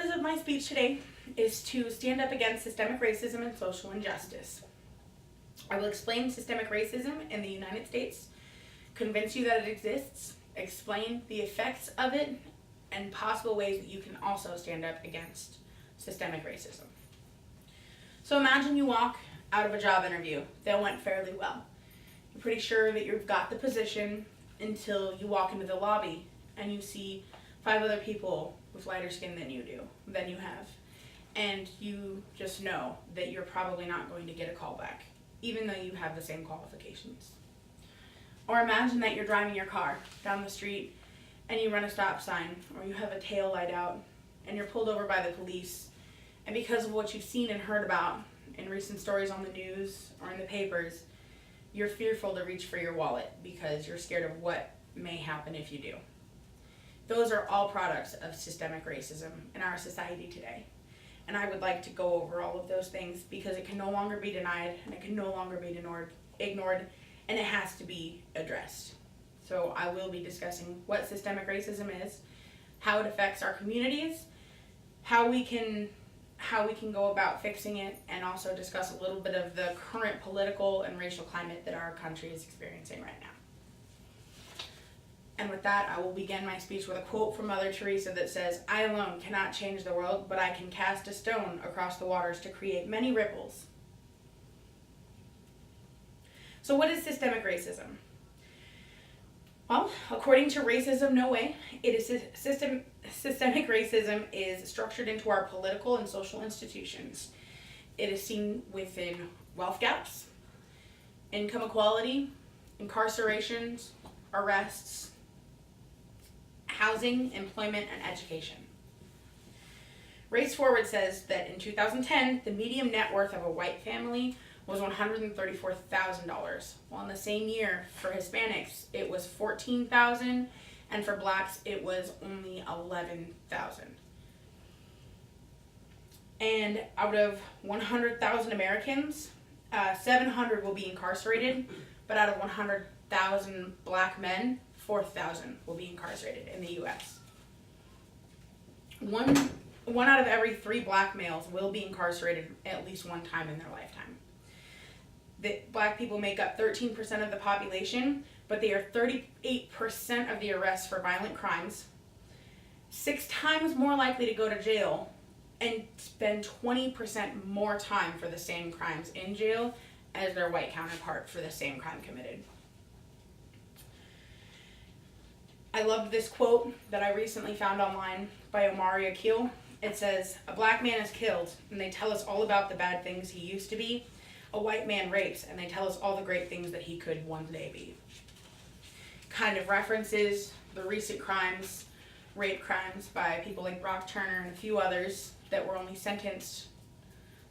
purpose of my speech today is to stand up against systemic racism and social injustice. I will explain systemic racism in the United States, convince you that it exists, explain the effects of it, and possible ways that you can also stand up against systemic racism. So imagine you walk out of a job interview that went fairly well. You're pretty sure that you've got the position until you walk into the lobby and you see 5 other people with lighter skin than you have. And you just know that you're probably not going to get a call back, even though you have the same qualifications. Or imagine that you're driving your car down the street and you run a stop sign, or you have a tail light out and you're pulled over by the police. And because of what you've seen and heard about in recent stories on the news or in the papers, you're fearful to reach for your wallet because you're scared of what may happen if you do. Those are all products of systemic racism in our society today. And I would like to go over all of those things because it can no longer be denied and it can no longer be ignored, and it has to be addressed. So I will be discussing what systemic racism is, how it affects our communities, how we can go about fixing it, and also discuss a little bit of the current political and racial climate that our country is experiencing right now. And with that, I will begin my speech with a quote from Mother Teresa that says, "I alone cannot change the world, but I can cast a stone across the waters to create many ripples." So what is systemic racism? Well, according to Racism No Way, systemic racism is structured into our political and social institutions. It is seen within wealth gaps, income equality, incarcerations, arrests, housing, employment, and education. Race Forward says that in 2010, the median net worth of a white family was $134,000, while in the same year for Hispanics it was $14,000, and for blacks it was only $11,000. And out of 100,000 Americans, 700 will be incarcerated, but out of 100,000 black men, 4,000 will be incarcerated in the U.S. One out of every 3 black males will be incarcerated at least one time in their lifetime. Black people make up 13% of the population, but they are 38% of the arrests for violent crimes, 6 times more likely to go to jail, and spend 20% more time for the same crimes in jail as their white counterpart for the same crime committed. I loved this quote that I recently found online by Omari Akil. It says, "A black man is killed, and they tell us all about the bad things he used to be. A white man rapes, and they tell us all the great things that he could one day be." Kind of references the recent rape crimes by people like Brock Turner and a few others that were only sentenced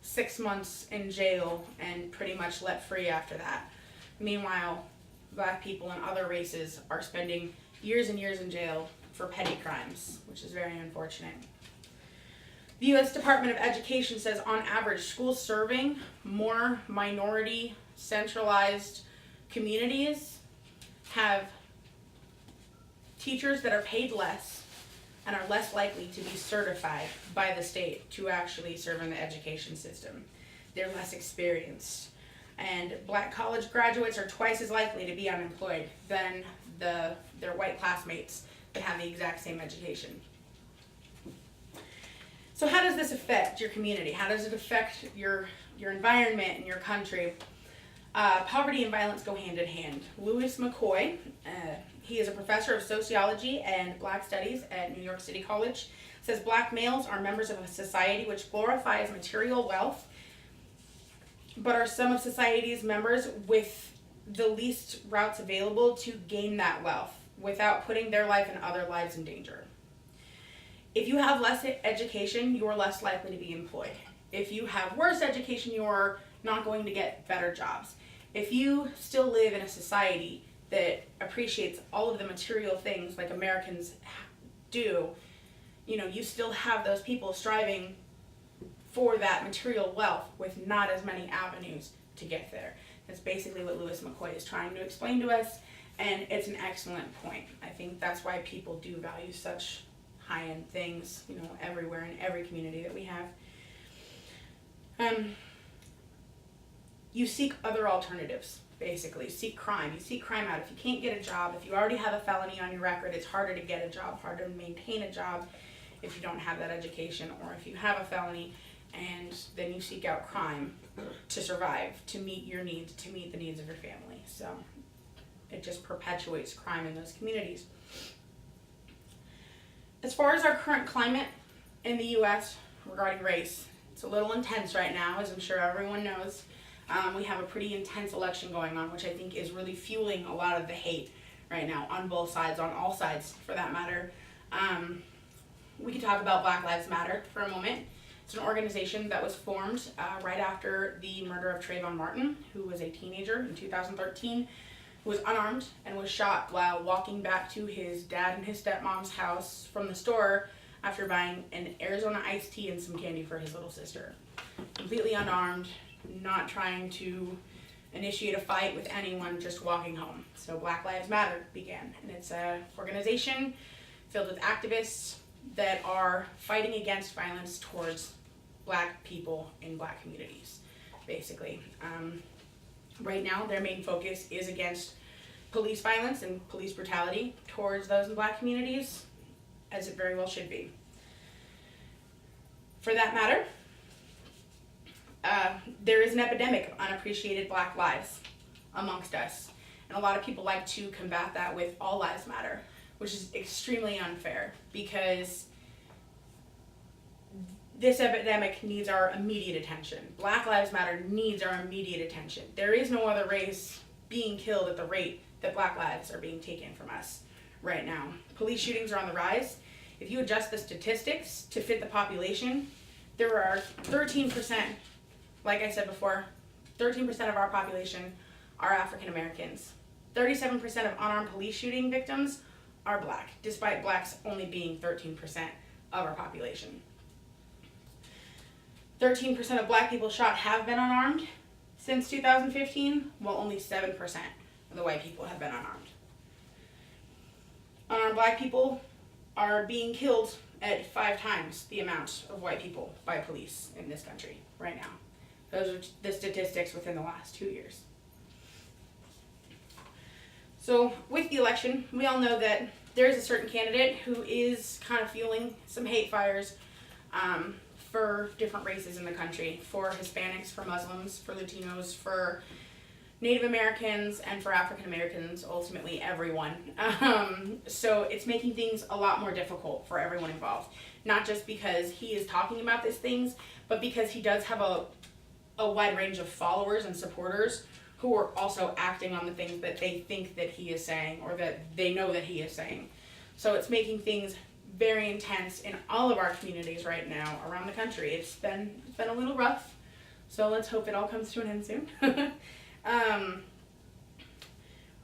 6 months in jail and pretty much let free after that. Meanwhile, black people and other races are spending years and years in jail for petty crimes, which is very unfortunate. The U.S. Department of Education says on average, schools serving more minority centralized communities have teachers that are paid less and are less likely to be certified by the state to actually serve in the education system. They're less experienced. And black college graduates are twice as likely to be unemployed than their white classmates that have the exact same education. So how does this affect your community? How does it affect your environment and your country? Poverty and violence go hand in hand. Louis McCoy, he is a professor of sociology and black studies at New York City College, says black males are members of a society which glorifies material wealth, but are some of society's members with the least routes available to gain that wealth without putting their life and other lives in danger. If you have less education, you are less likely to be employed. If you have worse education, you are not going to get better jobs. If you still live in a society that appreciates all of the material things like Americans do, you still have those people striving for that material wealth with not as many avenues to get there. That's basically what Louis McCoy is trying to explain to us, and it's an excellent point. I think that's why people do value such high-end things, everywhere in every community that we have. You seek other alternatives, basically. Seek crime. You seek crime out. If you can't get a job, if you already have a felony on your record, it's harder to get a job, harder to maintain a job if you don't have that education, or if you have a felony and then you seek out crime to survive, to meet your needs, to meet the needs of your family. So it just perpetuates crime in those communities. As far as our current climate in the U.S. regarding race, it's a little intense right now, as I'm sure everyone knows. We have a pretty intense election going on, which I think is really fueling a lot of the hate right now on both sides, on all sides for that matter. We could talk about Black Lives Matter for a moment. It's an organization that was formed right after the murder of Trayvon Martin, who was a teenager in 2013, who was unarmed and was shot while walking back to his dad and his stepmom's house from the store after buying an Arizona iced tea and some candy for his little sister. Completely unarmed, not trying to initiate a fight with anyone, just walking home. So Black Lives Matter began, and it's an organization filled with activists that are fighting against violence towards Black people in Black communities, basically. Right now, their main focus is against police violence and police brutality towards those in Black communities, as it very well should be. For that matter, there is an epidemic of unappreciated Black lives amongst us, and a lot of people like to combat that with all lives matter, which is extremely unfair, because this epidemic needs our immediate attention. Black Lives Matter needs our immediate attention. There is no other race being killed at the rate that Black lives are being taken from us right now. Police shootings are on the rise. If you adjust the statistics to fit the population, there are 13%, like I said before, 13% of our population are African Americans. 37% of unarmed police shooting victims are Black, despite Blacks only being 13% of our population. 13% of Black people shot have been unarmed since 2015, while only 7% of the white people have been unarmed. Unarmed Black people are being killed at 5 times the amount of white people by police in this country right now. Those are the statistics within the last 2 years. So with the election, we all know that there is a certain candidate who is kind of fueling some hate fires for different races in the country, for Hispanics, for Muslims, for Latinos, for Native Americans, and for African Americans, ultimately everyone. So it's making things a lot more difficult for everyone involved. Not just because he is talking about these things, but because he does have a wide range of followers and supporters who are also acting on the things that they think that he is saying, or that they know that he is saying. So it's making things very intense in all of our communities right now around the country. It's been a little rough, so let's hope it all comes to an end soon.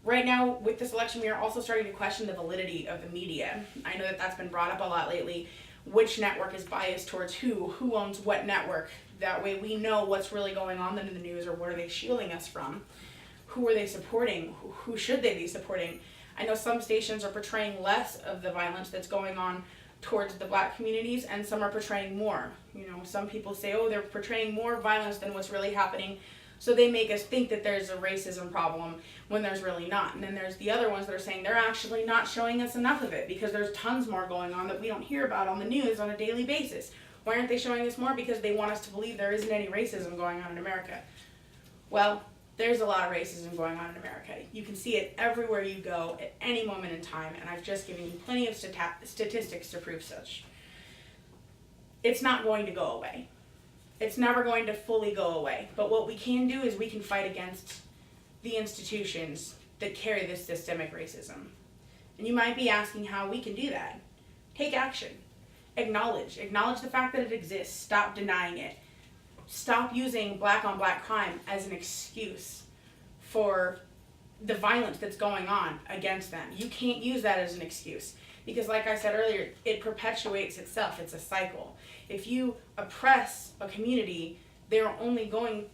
Right now, with this election, we are also starting to question the validity of the media. I know that that's been brought up a lot lately. Which network is biased towards who owns what network? That way we know what's really going on in the news, or what are they shielding us from? Who are they supporting? Who should they be supporting? I know some stations are portraying less of the violence that's going on towards the Black communities, and some are portraying more. Some people say, oh, they're portraying more violence than what's really happening, so they make us think that there's a racism problem when there's really not. And then there's the other ones that are saying they're actually not showing us enough of it, because there's tons more going on that we don't hear about on the news on a daily basis. Why aren't they showing us more? Because they want us to believe there isn't any racism going on in America. Well, there's a lot of racism going on in America. You can see it everywhere you go at any moment in time, and I've just given you plenty of statistics to prove such. It's not going to go away. It's never going to fully go away. But what we can do is we can fight against the institutions that carry this systemic racism. And you might be asking how we can do that. Take action. Acknowledge the fact that it exists. Stop denying it. Stop using Black on Black crime as an excuse for the violence that's going on against them. You can't use that as an excuse, because like I said earlier, it perpetuates itself. It's a cycle. If you oppress a community, they're only going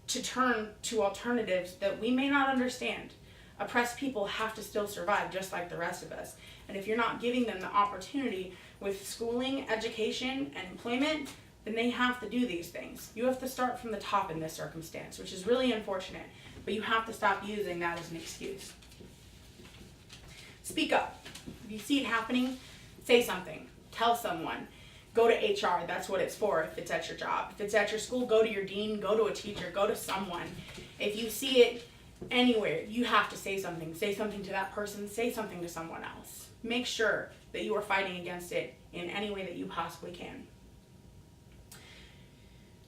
to turn to alternatives that we may not understand. Oppressed people have to still survive just like the rest of us. And if you're not giving them the opportunity with schooling, education, and employment, then they have to do these things. You have to start from the top in this circumstance, which is really unfortunate, but you have to stop using that as an excuse. Speak up. If you see it happening, say something. Tell someone. Go to HR, that's what it's for if it's at your job. If it's at your school, go to your dean, go to a teacher, go to someone. If you see it anywhere, you have to say something. Say something to that person, say something to someone else. Make sure that you are fighting against it in any way that you possibly can.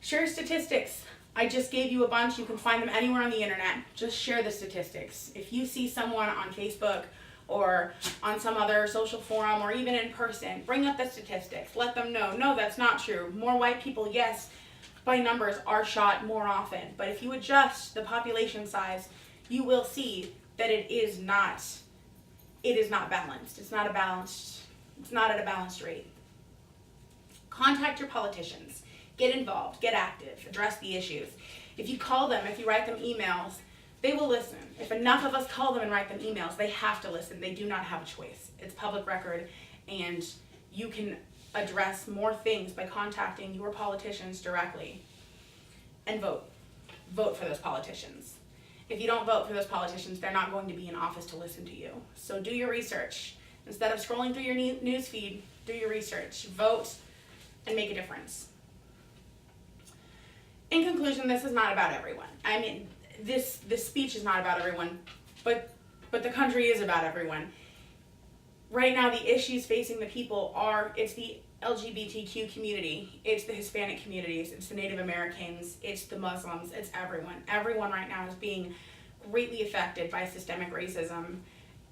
Share statistics. I just gave you a bunch. You can find them anywhere on the internet. Just share the statistics. If you see someone on Facebook or on some other social forum or even in person, bring up the statistics. Let them know, no, that's not true. More white people, yes, by numbers, are shot more often. But if you adjust the population size, you will see that it is not balanced. It's not at a balanced rate. Contact your politicians. Get involved, get active, address the issues. If you call them, if you write them emails, they will listen. If enough of us call them and write them emails, they have to listen. They do not have a choice. It's public record, and you can address more things by contacting your politicians directly. And vote. Vote for those politicians. If you don't vote for those politicians, they're not going to be in office to listen to you. So do your research. Instead of scrolling through your news feed, do your research. Vote and make a difference. In conclusion, this is not about everyone. I mean, this speech is not about everyone, but the country is about everyone. Right now, the issues facing the people it's the LGBTQ community, it's the Hispanic communities, it's the Native Americans, it's the Muslims, it's everyone. Everyone right now is being greatly affected by systemic racism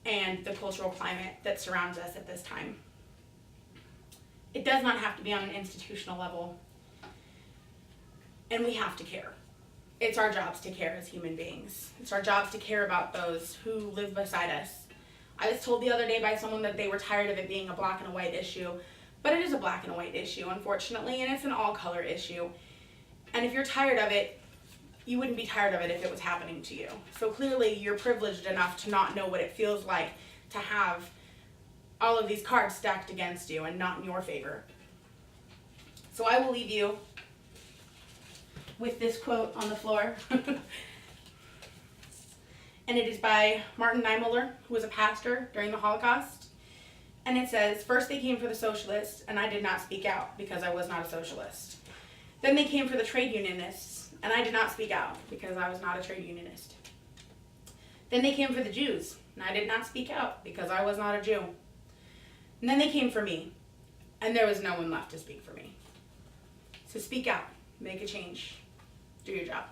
and the cultural climate that surrounds us at this time. It does not have to be on an institutional level, and we have to care. It's our jobs to care as human beings. It's our jobs to care about those who live beside us. I was told the other day by someone that they were tired of it being a black and a white issue, but it is a black and a white issue, unfortunately, and it's an all-color issue. And if you're tired of it, you wouldn't be tired of it if it was happening to you. So clearly, you're privileged enough to not know what it feels like to have all of these cards stacked against you and not in your favor. So I will leave you with this quote on the floor. And it is by Martin Niemöller, who was a pastor during the Holocaust. And it says, "First they came for the socialists, and I did not speak out because I was not a socialist. Then they came for the trade unionists, and I did not speak out because I was not a trade unionist. Then they came for the Jews, and I did not speak out because I was not a Jew. And then they came for me, and there was no one left to speak for me." So speak out, make a change, do your job.